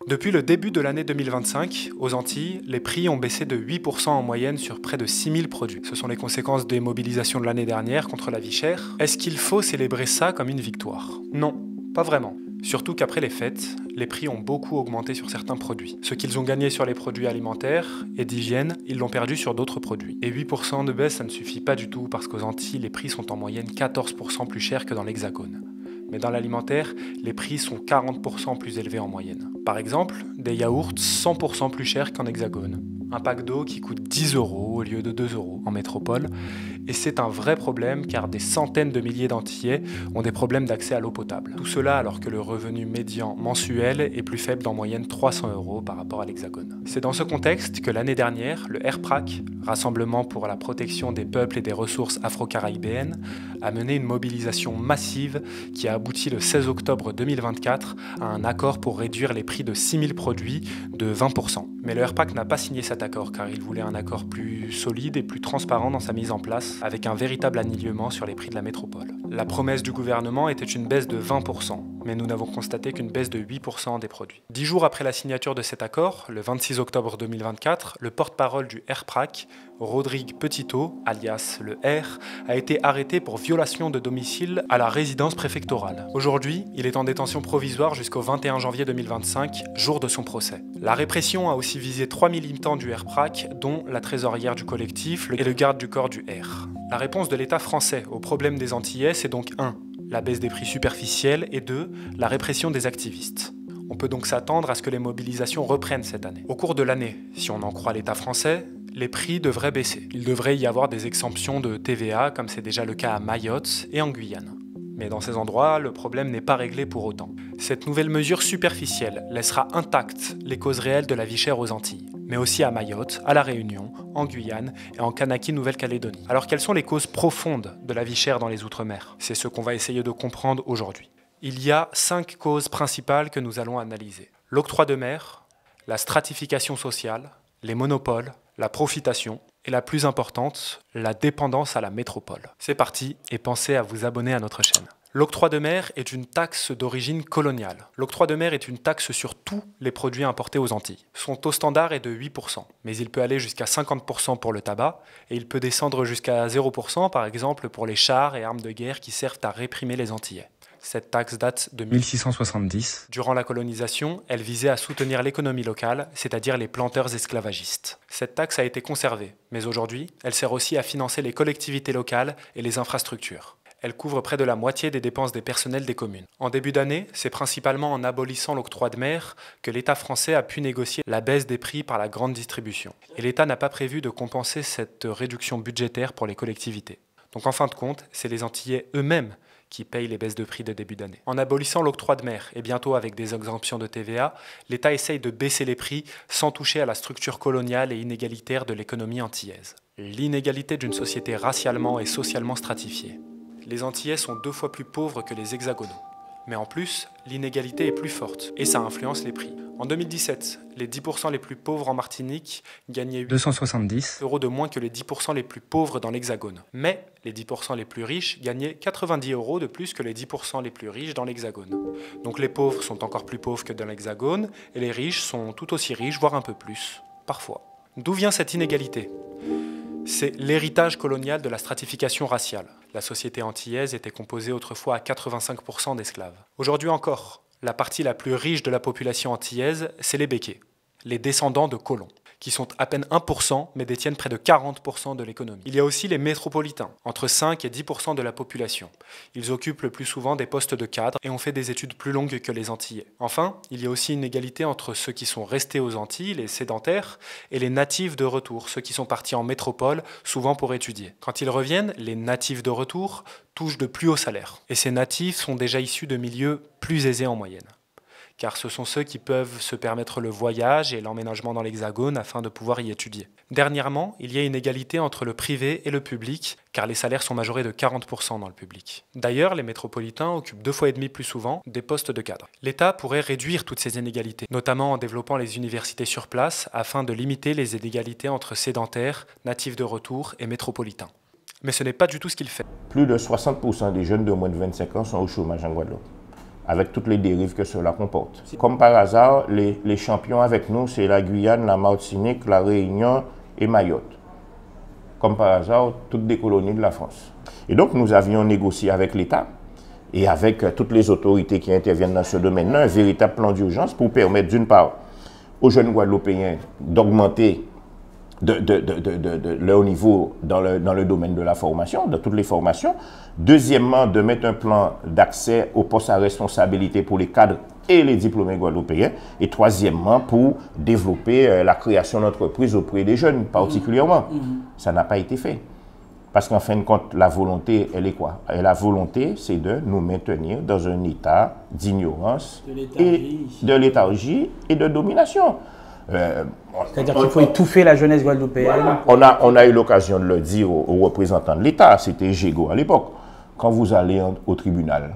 Depuis le début de l'année 2025, aux Antilles, les prix ont baissé de 8% en moyenne sur près de 6000 produits. Ce sont les conséquences des mobilisations de l'année dernière contre la vie chère. Est-ce qu'il faut célébrer ça comme une victoire? Non, pas vraiment. Surtout qu'après les fêtes, les prix ont beaucoup augmenté sur certains produits. Ce qu'ils ont gagné sur les produits alimentaires et d'hygiène, ils l'ont perdu sur d'autres produits. Et 8% de baisse, ça ne suffit pas du tout parce qu'aux Antilles, les prix sont en moyenne 14% plus chers que dans l'Hexagone. Mais dans l'alimentaire, les prix sont 40% plus élevés en moyenne. Par exemple, des yaourts 100% plus chers qu'en Hexagone. Un pack d'eau qui coûte 10 € au lieu de 2 € en métropole. Et c'est un vrai problème car des centaines de milliers d'Antillais ont des problèmes d'accès à l'eau potable. Tout cela alors que le revenu médian mensuel est plus faible d'en moyenne 300 € par rapport à l'Hexagone. C'est dans ce contexte que l'année dernière, le RPRAC, Rassemblement pour la protection des peuples et des ressources afro-caribéennes, a mené une mobilisation massive qui a abouti le 16 octobre 2024 à un accord pour réduire les prix de 6000 produits de 20%. Mais le RPRAC n'a pas signé cet accord car il voulait un accord plus solide et plus transparent dans sa mise en place, avec un véritable alignement sur les prix de la métropole. La promesse du gouvernement était une baisse de 20%, mais nous n'avons constaté qu'une baisse de 8% des produits. 10 jours après la signature de cet accord, le 26 octobre 2024, le porte-parole du RPRAC, Rodrigue Petitot, alias le R, a été arrêté pour violation de domicile à la résidence préfectorale. Aujourd'hui, il est en détention provisoire jusqu'au 21 janvier 2025, jour de son procès. La répression a aussi visé 3 militants du RPRAC, dont la trésorière du collectif et le garde du corps du R. La réponse de l'État français au problème des Antillais, c'est donc 1. La baisse des prix superficiels et 2. La répression des activistes. On peut donc s'attendre à ce que les mobilisations reprennent cette année. Au cours de l'année, si on en croit l'État français, les prix devraient baisser. Il devrait y avoir des exemptions de TVA, comme c'est déjà le cas à Mayotte et en Guyane. Mais dans ces endroits, le problème n'est pas réglé pour autant. Cette nouvelle mesure superficielle laissera intactes les causes réelles de la vie chère aux Antilles, mais aussi à Mayotte, à La Réunion, en Guyane et en Kanaki Nouvelle-Calédonie. Alors quelles sont les causes profondes de la vie chère dans les Outre-mer? C'est ce qu'on va essayer de comprendre aujourd'hui. Il y a 5 causes principales que nous allons analyser. L'octroi de mer, la stratification sociale, les monopoles, la profitation et la plus importante, la dépendance à la métropole. C'est parti et pensez à vous abonner à notre chaîne. L'octroi de mer est une taxe d'origine coloniale. L'octroi de mer est une taxe sur tous les produits importés aux Antilles. Son taux standard est de 8%, mais il peut aller jusqu'à 50% pour le tabac et il peut descendre jusqu'à 0% par exemple pour les chars et armes de guerre qui servent à réprimer les Antillais. Cette taxe date de 1670. Durant la colonisation, elle visait à soutenir l'économie locale, c'est-à-dire les planteurs esclavagistes. Cette taxe a été conservée, mais aujourd'hui, elle sert aussi à financer les collectivités locales et les infrastructures. Elle couvre près de la moitié des dépenses des personnels des communes. En début d'année, c'est principalement en abolissant l'octroi de mer que l'État français a pu négocier la baisse des prix par la grande distribution. Et l'État n'a pas prévu de compenser cette réduction budgétaire pour les collectivités. Donc en fin de compte, c'est les Antillais eux-mêmes qui payent les baisses de prix de début d'année. En abolissant l'octroi de mer et bientôt avec des exemptions de TVA, l'État essaye de baisser les prix sans toucher à la structure coloniale et inégalitaire de l'économie antillaise. L'inégalité d'une société racialement et socialement stratifiée. Les Antillais sont 2 fois plus pauvres que les hexagonaux. Mais en plus, l'inégalité est plus forte et ça influence les prix. En 2017, les 10% les plus pauvres en Martinique gagnaient 270 € de moins que les 10% les plus pauvres dans l'Hexagone. Mais les 10% les plus riches gagnaient 90 € de plus que les 10% les plus riches dans l'Hexagone. Donc les pauvres sont encore plus pauvres que dans l'Hexagone et les riches sont tout aussi riches, voire un peu plus, parfois. D'où vient cette inégalité ? C'est l'héritage colonial de la stratification raciale. La société antillaise était composée autrefois à 85% d'esclaves. Aujourd'hui encore, la partie la plus riche de la population antillaise, c'est les Békés, les descendants de colons, qui sont à peine 1% mais détiennent près de 40% de l'économie. Il y a aussi les métropolitains, entre 5 et 10% de la population. Ils occupent le plus souvent des postes de cadre et ont fait des études plus longues que les Antillais. Enfin, il y a aussi une égalité entre ceux qui sont restés aux Antilles, les sédentaires, et les natifs de retour, ceux qui sont partis en métropole, souvent pour étudier. Quand ils reviennent, les natifs de retour touchent de plus hauts salaires. Et ces natifs sont déjà issus de milieux plus aisés en moyenne. Car ce sont ceux qui peuvent se permettre le voyage et l'emménagement dans l'Hexagone afin de pouvoir y étudier. Dernièrement, il y a une égalité entre le privé et le public, car les salaires sont majorés de 40% dans le public. D'ailleurs, les métropolitains occupent 2,5 fois plus souvent des postes de cadre. L'État pourrait réduire toutes ces inégalités, notamment en développant les universités sur place, afin de limiter les inégalités entre sédentaires, natifs de retour et métropolitains. Mais ce n'est pas du tout ce qu'il fait. Plus de 60% des jeunes de moins de 25 ans sont au chômage en Guadeloupe. avec toutes les dérives que cela comporte. Comme par hasard, les champions avec nous, c'est la Guyane, la Martinique, la Réunion et Mayotte. Comme par hasard, toutes des colonies de la France. Et donc, nous avions négocié avec l'État et avec toutes les autorités qui interviennent dans ce domaine-là un véritable plan d'urgence pour permettre, d'une part, aux jeunes Guadeloupéens d'augmenter leur niveau dans le domaine de la formation, dans toutes les formations. Deuxièmement, de mettre un plan d'accès aux postes à responsabilité pour les cadres et les diplômés guadeloupéens. Et troisièmement, pour développer la création d'entreprises auprès des jeunes, particulièrement. Ça n'a pas été fait. Parce qu'en fin de compte, la volonté, elle est quoi? Et la volonté, c'est de nous maintenir dans un état d'ignorance, de léthargie et de domination. C'est-à-dire qu'il faut étouffer la jeunesse guadeloupéenne. Voilà. On a eu l'occasion de le dire aux représentants de l'État, c'était Gégo à l'époque. Quand vous allez au tribunal,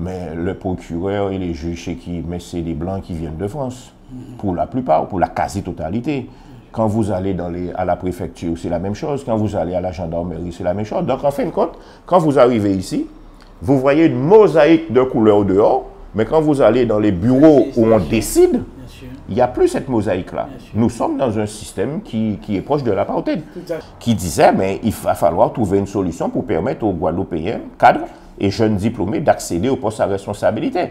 mais le procureur et les juges chez qui, mais c'est des Blancs qui viennent de France, pour la plupart, pour la quasi-totalité. Quand vous allez à la préfecture, c'est la même chose. Quand vous allez à la gendarmerie, c'est la même chose. Donc, en fin de compte, quand vous arrivez ici, vous voyez une mosaïque de couleurs dehors, mais quand vous allez dans les bureaux où on décide, il n'y a plus cette mosaïque-là. Nous sommes dans un système qui est proche de l'apartheid, qui disait, mais il va falloir trouver une solution pour permettre aux Guadeloupéens, cadres et jeunes diplômés d'accéder aux postes à responsabilité.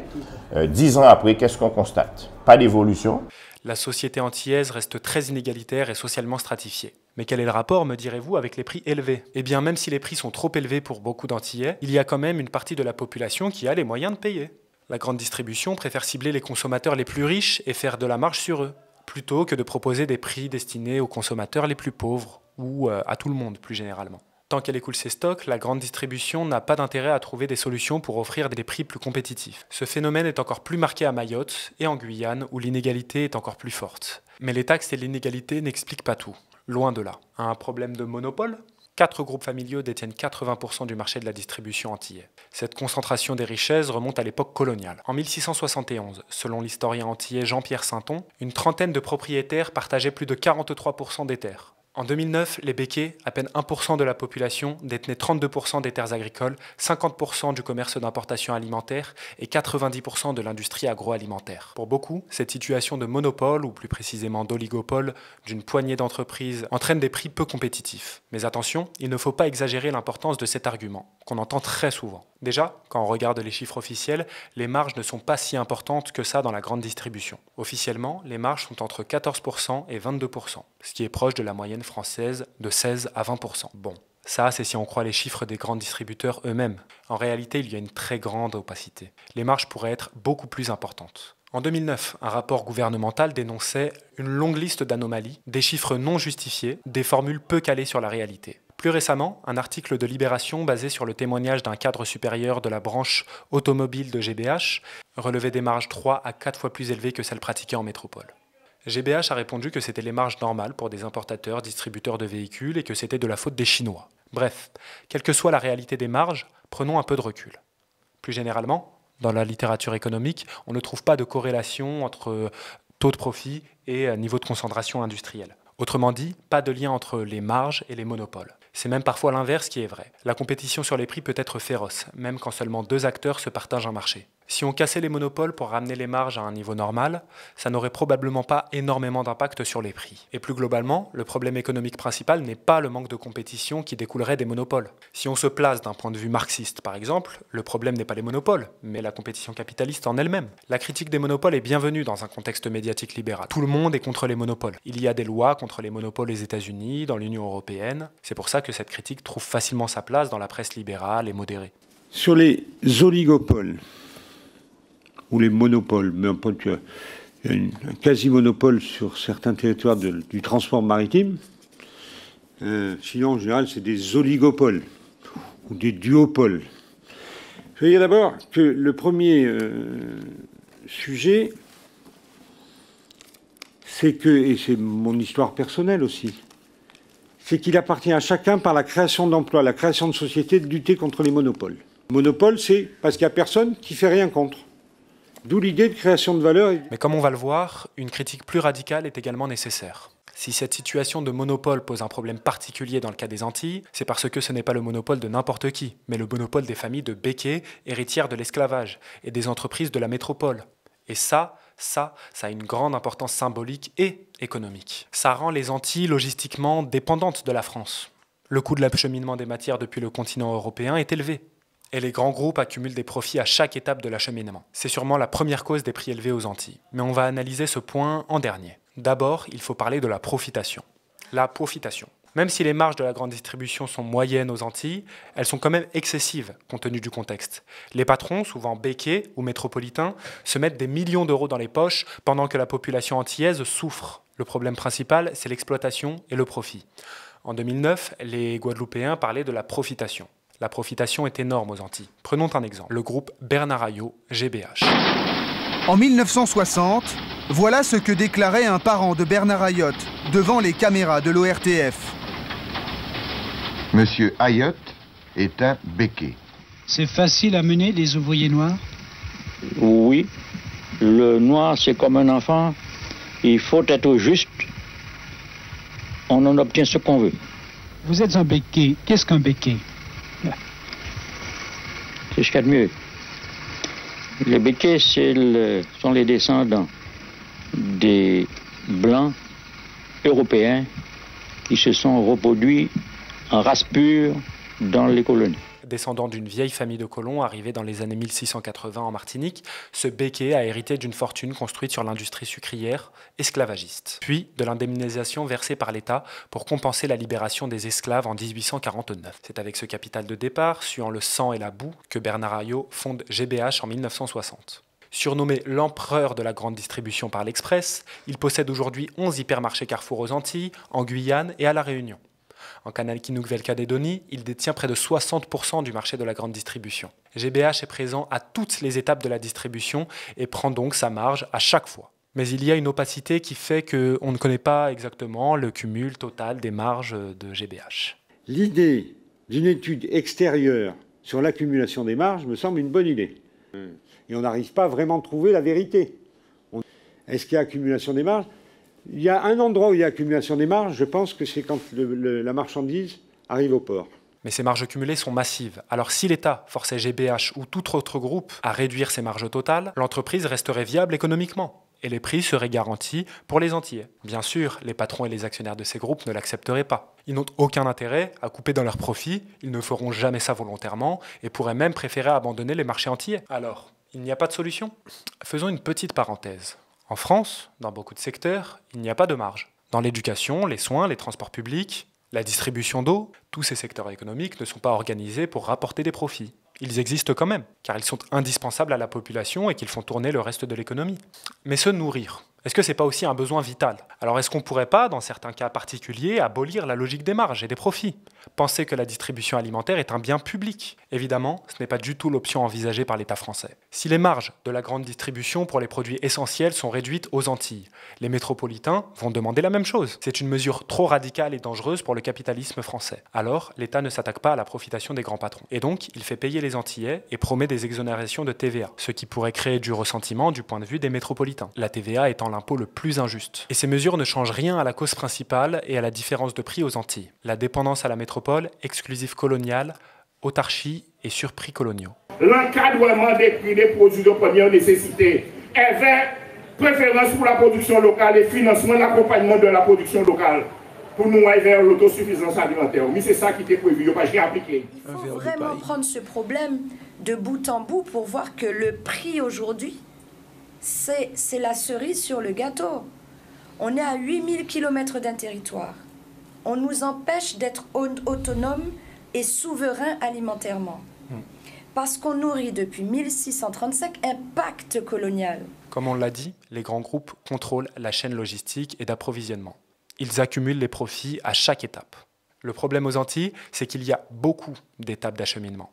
10 ans après, qu'est-ce qu'on constate? Pas d'évolution. La société antillaise reste très inégalitaire et socialement stratifiée. Mais quel est le rapport, me direz-vous, avec les prix élevés? Eh bien, même si les prix sont trop élevés pour beaucoup d'Antillais, il y a quand même une partie de la population qui a les moyens de payer. La grande distribution préfère cibler les consommateurs les plus riches et faire de la marge sur eux, plutôt que de proposer des prix destinés aux consommateurs les plus pauvres, ou à tout le monde plus généralement. Tant qu'elle écoule ses stocks, la grande distribution n'a pas d'intérêt à trouver des solutions pour offrir des prix plus compétitifs. Ce phénomène est encore plus marqué à Mayotte et en Guyane, où l'inégalité est encore plus forte. Mais les taxes et l'inégalité n'expliquent pas tout, loin de là. Un problème de monopole ? 4 groupes familiaux détiennent 80% du marché de la distribution antillais. Cette concentration des richesses remonte à l'époque coloniale. En 1671, selon l'historien antillais Jean-Pierre Sainton, une trentaine de propriétaires partageaient plus de 43% des terres. En 2009, les Békés, à peine 1% de la population, détenaient 32% des terres agricoles, 50% du commerce d'importation alimentaire et 90% de l'industrie agroalimentaire. Pour beaucoup, cette situation de monopole, ou plus précisément d'oligopole, d'une poignée d'entreprises, entraîne des prix peu compétitifs. Mais attention, il ne faut pas exagérer l'importance de cet argument, qu'on entend très souvent. Déjà, quand on regarde les chiffres officiels, les marges ne sont pas si importantes que ça dans la grande distribution. Officiellement, les marges sont entre 14% et 22%, ce qui est proche de la moyenne française de 16 à 20%. Bon, ça c'est si on croit les chiffres des grands distributeurs eux-mêmes. En réalité, il y a une très grande opacité. Les marges pourraient être beaucoup plus importantes. En 2009, un rapport gouvernemental dénonçait une longue liste d'anomalies, des chiffres non justifiés, des formules peu calées sur la réalité. Plus récemment, un article de Libération basé sur le témoignage d'un cadre supérieur de la branche automobile de GBH relevait des marges 3 à 4 fois plus élevées que celles pratiquées en métropole. GBH a répondu que c'était les marges normales pour des importateurs, distributeurs de véhicules et que c'était de la faute des Chinois. Bref, quelle que soit la réalité des marges, prenons un peu de recul. Plus généralement, dans la littérature économique, on ne trouve pas de corrélation entre taux de profit et niveau de concentration industrielle. Autrement dit, pas de lien entre les marges et les monopoles. C'est même parfois l'inverse qui est vrai. La compétition sur les prix peut être féroce, même quand seulement 2 acteurs se partagent un marché. Si on cassait les monopoles pour ramener les marges à un niveau normal, ça n'aurait probablement pas énormément d'impact sur les prix. Et plus globalement, le problème économique principal n'est pas le manque de compétition qui découlerait des monopoles. Si on se place d'un point de vue marxiste par exemple, le problème n'est pas les monopoles, mais la compétition capitaliste en elle-même. La critique des monopoles est bienvenue dans un contexte médiatique libéral. Tout le monde est contre les monopoles. Il y a des lois contre les monopoles aux États-Unis, dans l'Union européenne. C'est pour ça que cette critique trouve facilement sa place dans la presse libérale et modérée. Sur les oligopoles, ou les monopoles, mais il y a un quasi-monopole sur certains territoires du transport maritime. Sinon, en général, c'est des oligopoles ou des duopoles. Je veux dire d'abord que le premier sujet, c'est que, et c'est mon histoire personnelle aussi, c'est qu'il appartient à chacun par la création d'emplois, la création de sociétés, de lutter contre les monopoles. Monopole, c'est parce qu'il n'y a personne qui fait rien contre. D'où l'idée de création de valeur. Mais comme on va le voir, une critique plus radicale est également nécessaire. Si cette situation de monopole pose un problème particulier dans le cas des Antilles, c'est parce que ce n'est pas le monopole de n'importe qui, mais le monopole des familles de béquets, héritières de l'esclavage, et des entreprises de la métropole. Et ça a une grande importance symbolique et économique. Ça rend les Antilles logistiquement dépendantes de la France. Le coût de l'acheminement des matières depuis le continent européen est élevé. Et les grands groupes accumulent des profits à chaque étape de l'acheminement. C'est sûrement la première cause des prix élevés aux Antilles. Mais on va analyser ce point en dernier. D'abord, il faut parler de la profitation. La profitation. Même si les marges de la grande distribution sont moyennes aux Antilles, elles sont quand même excessives compte tenu du contexte. Les patrons, souvent béquets ou métropolitains, se mettent des millions d'euros dans les poches pendant que la population antillaise souffre. Le problème principal, c'est l'exploitation et le profit. En 2009, les Guadeloupéens parlaient de la profitation. La profitation est énorme aux Antilles. Prenons un exemple, le groupe Bernard Ayotte, GBH. En 1960, voilà ce que déclarait un parent de Bernard Ayotte devant les caméras de l'ORTF. Monsieur Ayotte est un béquet. C'est facile à mener les ouvriers noirs? Oui, le noir c'est comme un enfant, il faut être juste, on en obtient ce qu'on veut. Vous êtes un béquet, qu'est-ce qu'un béquet? C'est ce qu'il y a de mieux. Les béquets sont les descendants des Blancs européens qui se sont reproduits en race pure dans les colonies. Descendant d'une vieille famille de colons arrivés dans les années 1680 en Martinique, ce béquet a hérité d'une fortune construite sur l'industrie sucrière esclavagiste, puis de l'indemnisation versée par l'État pour compenser la libération des esclaves en 1849. C'est avec ce capital de départ, suant le sang et la boue, que Bernard Ayotte fonde GBH en 1960. Surnommé l'empereur de la grande distribution par l'Express, il possède aujourd'hui 11 hypermarchés Carrefour aux Antilles, en Guyane et à La Réunion. En Nouvelle-Calédonie, il détient près de 60% du marché de la grande distribution. GBH est présent à toutes les étapes de la distribution et prend donc sa marge à chaque fois. Mais il y a une opacité qui fait qu'on ne connaît pas exactement le cumul total des marges de GBH. L'idée d'une étude extérieure sur l'accumulation des marges me semble une bonne idée. Et on n'arrive pas vraiment à trouver la vérité. Est-ce qu'il y a accumulation des marges ? Il y a un endroit où il y a accumulation des marges, je pense que c'est quand la marchandise arrive au port. Mais ces marges cumulées sont massives. Alors si l'État forçait GBH ou tout autre groupe à réduire ses marges totales, l'entreprise resterait viable économiquement. Et les prix seraient garantis pour les Antillais. Bien sûr, les patrons et les actionnaires de ces groupes ne l'accepteraient pas. Ils n'ont aucun intérêt à couper dans leurs profits, ils ne feront jamais ça volontairement et pourraient même préférer abandonner les marchés antillais. Alors, il n'y a pas de solution? Faisons une petite parenthèse. En France, dans beaucoup de secteurs, il n'y a pas de marge. Dans l'éducation, les soins, les transports publics, la distribution d'eau, tous ces secteurs économiques ne sont pas organisés pour rapporter des profits. Ils existent quand même, car ils sont indispensables à la population et qu'ils font tourner le reste de l'économie. Mais se nourrir, est-ce que c'est pas aussi un besoin vital? Alors est-ce qu'on pourrait pas, dans certains cas particuliers, abolir la logique des marges et des profits? Penser que la distribution alimentaire est un bien public? Évidemment, ce n'est pas du tout l'option envisagée par l'État français. Si les marges de la grande distribution pour les produits essentiels sont réduites aux Antilles, les métropolitains vont demander la même chose. C'est une mesure trop radicale et dangereuse pour le capitalisme français. Alors, l'État ne s'attaque pas à la profitation des grands patrons. Et donc, il fait payer les Antillais et promet des exonérations de TVA, ce qui pourrait créer du ressentiment du point de vue des métropolitains. La TVA étant l'impôt le plus injuste. Et ces mesures ne changent rien à la cause principale et à la différence de prix aux Antilles. La dépendance à la métropole, exclusive coloniale, autarchie et surprix coloniaux. L'encadrement des prix des produits de première nécessité avec préférence pour la production locale et financement de l'accompagnement de la production locale pour nous aller vers l'autosuffisance alimentaire. Mais c'est ça qui était prévu, il n'y a pas appliqué. Il faut vraiment prendre ce problème de bout en bout pour voir que le prix aujourd'hui, c'est la cerise sur le gâteau. On est à 8000 km d'un territoire. On nous empêche d'être autonomes et souverains alimentairement. Parce qu'on nourrit depuis 1635 un pacte colonial. Comme on l'a dit, les grands groupes contrôlent la chaîne logistique et d'approvisionnement. Ils accumulent les profits à chaque étape. Le problème aux Antilles, c'est qu'il y a beaucoup d'étapes d'acheminement.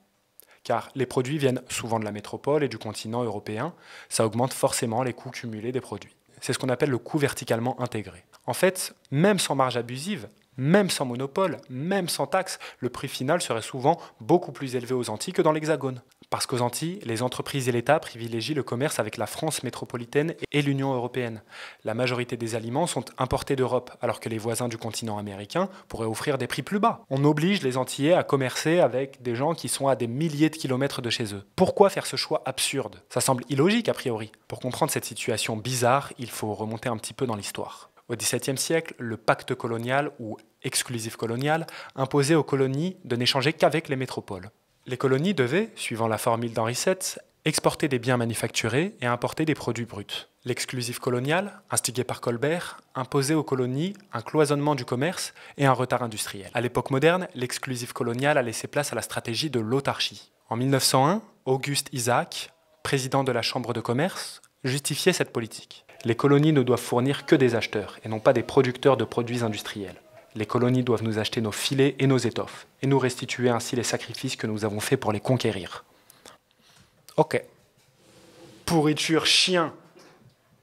Car les produits viennent souvent de la métropole et du continent européen, ça augmente forcément les coûts cumulés des produits. C'est ce qu'on appelle le coût verticalement intégré. En fait, même sans marge abusive, même sans monopole, même sans taxe, le prix final serait souvent beaucoup plus élevé aux Antilles que dans l'Hexagone. Parce qu'aux Antilles, les entreprises et l'État privilégient le commerce avec la France métropolitaine et l'Union européenne. La majorité des aliments sont importés d'Europe, alors que les voisins du continent américain pourraient offrir des prix plus bas. On oblige les Antillais à commercer avec des gens qui sont à des milliers de kilomètres de chez eux. Pourquoi faire ce choix absurde? Ça semble illogique a priori. Pour comprendre cette situation bizarre, il faut remonter un petit peu dans l'histoire. Au XVIIe siècle, le pacte colonial, ou exclusif colonial, imposait aux colonies de n'échanger qu'avec les métropoles. Les colonies devaient, suivant la formule d'Henri VII, exporter des biens manufacturés et importer des produits bruts. L'exclusif colonial, instigé par Colbert, imposait aux colonies un cloisonnement du commerce et un retard industriel. À l'époque moderne, l'exclusif colonial a laissé place à la stratégie de l'autarchie. En 1901, Auguste Isaac, président de la Chambre de commerce, justifiait cette politique. Les colonies ne doivent fournir que des acheteurs et non pas des producteurs de produits industriels. Les colonies doivent nous acheter nos filets et nos étoffes, et nous restituer ainsi les sacrifices que nous avons faits pour les conquérir. Ok. Pourriture chien.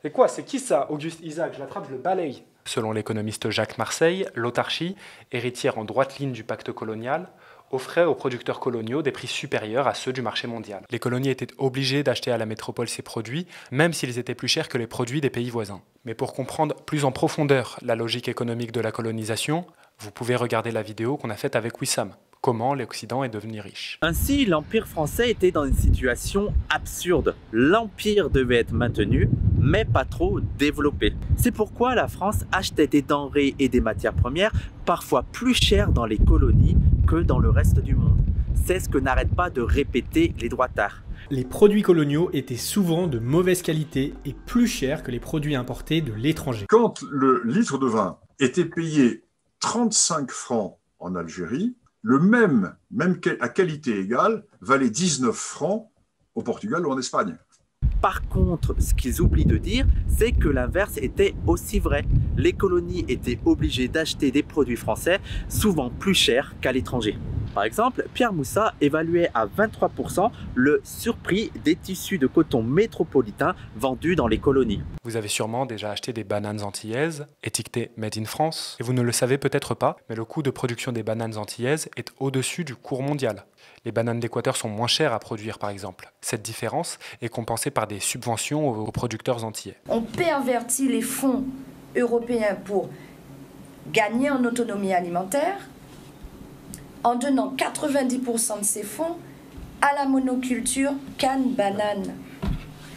C'est quoi? C'est qui ça, Auguste Isaac? Je l'attrape, je le balaye. Selon l'économiste Jacques Marseille, l'autarchie, héritière en droite ligne du pacte colonial, offrait aux producteurs coloniaux des prix supérieurs à ceux du marché mondial. Les colonies étaient obligées d'acheter à la métropole ces produits, même s'ils étaient plus chers que les produits des pays voisins. Mais pour comprendre plus en profondeur la logique économique de la colonisation, vous pouvez regarder la vidéo qu'on a faite avec Wissam. Comment l'Occident est devenu riche. Ainsi, l'Empire français était dans une situation absurde. L'Empire devait être maintenu, mais pas trop développé. C'est pourquoi la France achetait des denrées et des matières premières parfois plus chères dans les colonies que dans le reste du monde. C'est ce que n'arrêtent pas de répéter les droitards. Les produits coloniaux étaient souvent de mauvaise qualité et plus chers que les produits importés de l'étranger. Quand le litre de vin était payé 35 francs en Algérie, le même à qualité égale valait 19 francs au Portugal ou en Espagne. Par contre, ce qu'ils oublient de dire, c'est que l'inverse était aussi vrai. Les colonies étaient obligées d'acheter des produits français, souvent plus chers qu'à l'étranger. Par exemple, Pierre Moussa évaluait à 23% le surprix des tissus de coton métropolitains vendus dans les colonies. Vous avez sûrement déjà acheté des bananes antillaises, étiquetées Made in France, et vous ne le savez peut-être pas, mais le coût de production des bananes antillaises est au-dessus du cours mondial. Les bananes d'Équateur sont moins chères à produire par exemple. Cette différence est compensée par des subventions aux producteurs antillais. On pervertit les fonds européens pour gagner en autonomie alimentaire, en donnant 90% de ces fonds à la monoculture canne-banane.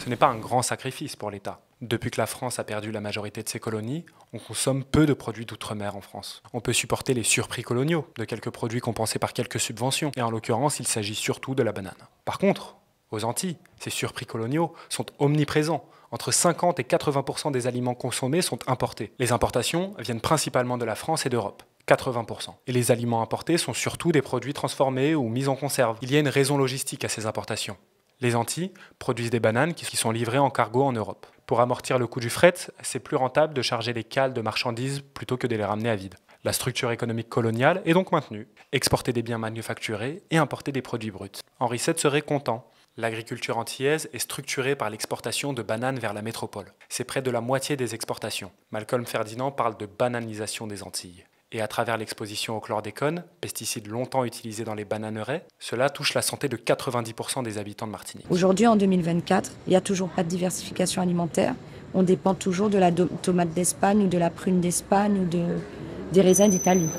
Ce n'est pas un grand sacrifice pour l'État. Depuis que la France a perdu la majorité de ses colonies, on consomme peu de produits d'outre-mer en France. On peut supporter les surprix coloniaux de quelques produits compensés par quelques subventions, et en l'occurrence, il s'agit surtout de la banane. Par contre, aux Antilles, ces surprix coloniaux sont omniprésents. Entre 50 et 80% des aliments consommés sont importés. Les importations viennent principalement de la France et d'Europe. 80%. Et les aliments importés sont surtout des produits transformés ou mis en conserve. Il y a une raison logistique à ces importations. Les Antilles produisent des bananes qui sont livrées en cargo en Europe. Pour amortir le coût du fret, c'est plus rentable de charger les cales de marchandises plutôt que de les ramener à vide. La structure économique coloniale est donc maintenue. Exporter des biens manufacturés et importer des produits bruts. Henri VII serait content. L'agriculture antillaise est structurée par l'exportation de bananes vers la métropole. C'est près de la moitié des exportations. Malcolm Ferdinand parle de bananisation des Antilles. Et à travers l'exposition au chlordécone, pesticide longtemps utilisé dans les bananeraies, cela touche la santé de 90% des habitants de Martinique. Aujourd'hui, en 2024, il n'y a toujours pas de diversification alimentaire. On dépend toujours de la tomate d'Espagne ou de la prune d'Espagne ou des raisins d'Italie,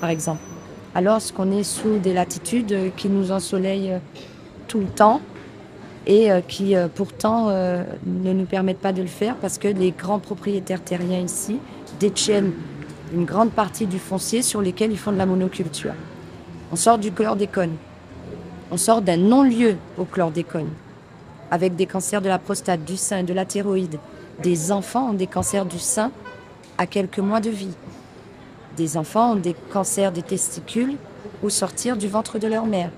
par exemple. Alors qu'on est sous des latitudes qui nous ensoleillent tout le temps et qui pourtant ne nous permettent pas de le faire parce que les grands propriétaires terriens ici détiennent une grande partie du foncier sur lesquels ils font de la monoculture. On sort du chlordécone. On sort d'un non-lieu au chlordécone, avec des cancers de la prostate, du sein, de la thyroïde. Des enfants ont des cancers du sein à quelques mois de vie. Des enfants ont des cancers des testicules au sortir du ventre de leur mère,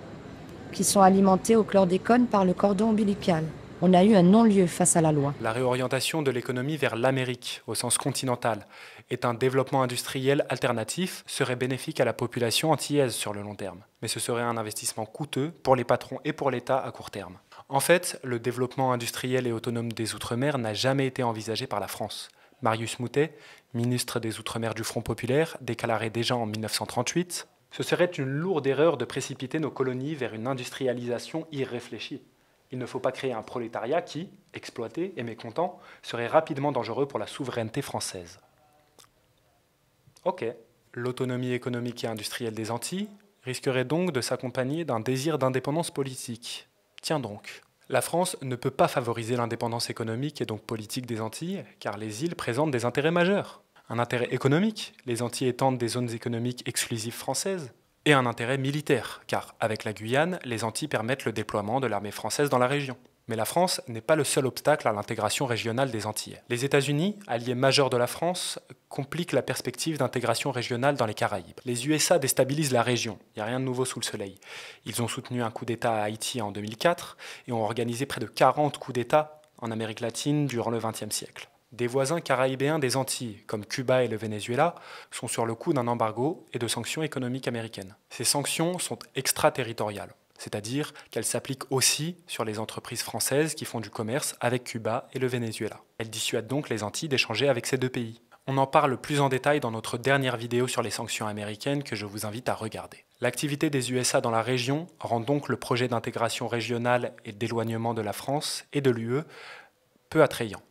qui sont alimentés au chlordécone par le cordon ombilical. On a eu un non-lieu face à la loi. La réorientation de l'économie vers l'Amérique, au sens continental, est un développement industriel alternatif, serait bénéfique à la population antillaise sur le long terme. Mais ce serait un investissement coûteux pour les patrons et pour l'État à court terme. En fait, le développement industriel et autonome des Outre-mer n'a jamais été envisagé par la France. Marius Moutet, ministre des Outre-mer du Front populaire, déclarait déjà en 1938 « Ce serait une lourde erreur de précipiter nos colonies vers une industrialisation irréfléchie. Il ne faut pas créer un prolétariat qui, exploité et mécontent, serait rapidement dangereux pour la souveraineté française. Ok, l'autonomie économique et industrielle des Antilles risquerait donc de s'accompagner d'un désir d'indépendance politique. Tiens donc. La France ne peut pas favoriser l'indépendance économique et donc politique des Antilles, car les îles présentent des intérêts majeurs. Un intérêt économique, les Antilles étant des zones économiques exclusives françaises, et un intérêt militaire, car avec la Guyane, les Antilles permettent le déploiement de l'armée française dans la région. Mais la France n'est pas le seul obstacle à l'intégration régionale des Antilles. Les États-Unis, alliés majeurs de la France, compliquent la perspective d'intégration régionale dans les Caraïbes. Les USA déstabilisent la région, il n'y a rien de nouveau sous le soleil. Ils ont soutenu un coup d'État à Haïti en 2004 et ont organisé près de 40 coups d'État en Amérique latine durant le XXe siècle. Des voisins caraïbéens des Antilles, comme Cuba et le Venezuela, sont sur le coup d'un embargo et de sanctions économiques américaines. Ces sanctions sont extraterritoriales, c'est-à-dire qu'elles s'appliquent aussi sur les entreprises françaises qui font du commerce avec Cuba et le Venezuela. Elles dissuadent donc les Antilles d'échanger avec ces deux pays. On en parle plus en détail dans notre dernière vidéo sur les sanctions américaines que je vous invite à regarder. L'activité des USA dans la région rend donc le projet d'intégration régionale et d'éloignement de la France et de l'UE peu attrayant.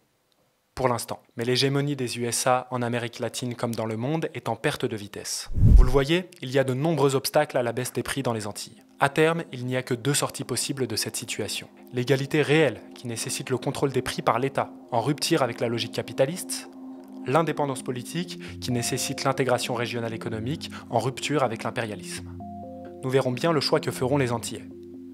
Pour l'instant. Mais l'hégémonie des USA en Amérique latine comme dans le monde est en perte de vitesse. Vous le voyez, il y a de nombreux obstacles à la baisse des prix dans les Antilles. À terme, il n'y a que deux sorties possibles de cette situation. L'égalité réelle, qui nécessite le contrôle des prix par l'État, en rupture avec la logique capitaliste. L'indépendance politique, qui nécessite l'intégration régionale économique, en rupture avec l'impérialisme. Nous verrons bien le choix que feront les Antillais.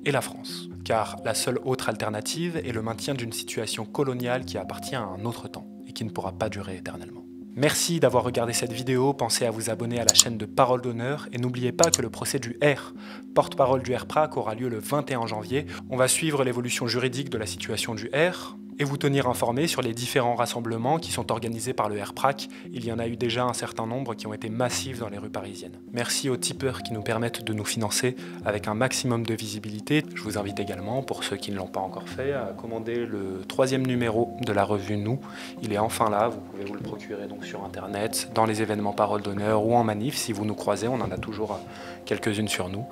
Et la France. Car la seule autre alternative est le maintien d'une situation coloniale qui appartient à un autre temps et qui ne pourra pas durer éternellement. Merci d'avoir regardé cette vidéo, pensez à vous abonner à la chaîne de Parole d'Honneur et n'oubliez pas que le procès du R, porte-parole du RPRAC, aura lieu le 21 janvier. On va suivre l'évolution juridique de la situation du R et vous tenir informé sur les différents rassemblements qui sont organisés par le RPRAC. Il y en a eu déjà un certain nombre qui ont été massifs dans les rues parisiennes. Merci aux tipeurs qui nous permettent de nous financer avec un maximum de visibilité. Je vous invite également, pour ceux qui ne l'ont pas encore fait, à commander le 3e numéro de la revue Nous. Il est enfin là, vous pouvez vous le procurer donc sur internet, dans les événements Parole d'Honneur ou en manif si vous nous croisez, on en a toujours quelques-unes sur nous.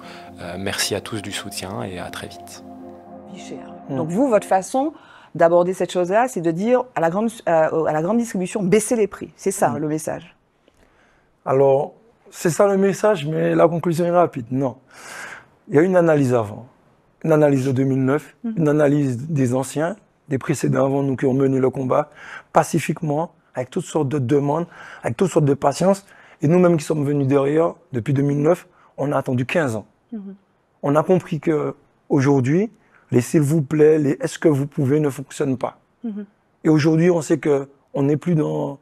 Merci à tous du soutien et à très vite. Donc vous, votre façon d'aborder cette chose-là, c'est de dire à la grande distribution, baisser les prix. C'est ça le message. Alors, c'est ça le message, mais la conclusion est rapide. Non. Il y a une analyse avant, une analyse de 2009, une analyse des anciens, des précédents avant nous qui ont mené le combat pacifiquement, avec toutes sortes de demandes, avec toutes sortes de patience. Et nous-mêmes qui sommes venus derrière, depuis 2009, on a attendu 15 ans. On a compris qu'aujourd'hui, les s'il vous plaît, les est-ce que vous pouvez ne fonctionnent pas. Et aujourd'hui, on sait qu'on n'est plus dans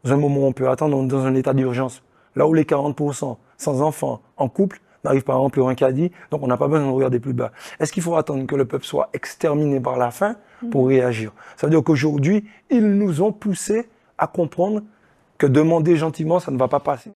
un moment où on peut attendre, on est dans un état d'urgence. Là où les 40% sans enfants, en couple, n'arrivent pas à remplir un caddie, donc on n'a pas besoin de regarder plus bas. Est-ce qu'il faut attendre que le peuple soit exterminé par la faim pour réagir? Ça veut dire qu'aujourd'hui, ils nous ont poussés à comprendre que demander gentiment, ça ne va pas passer.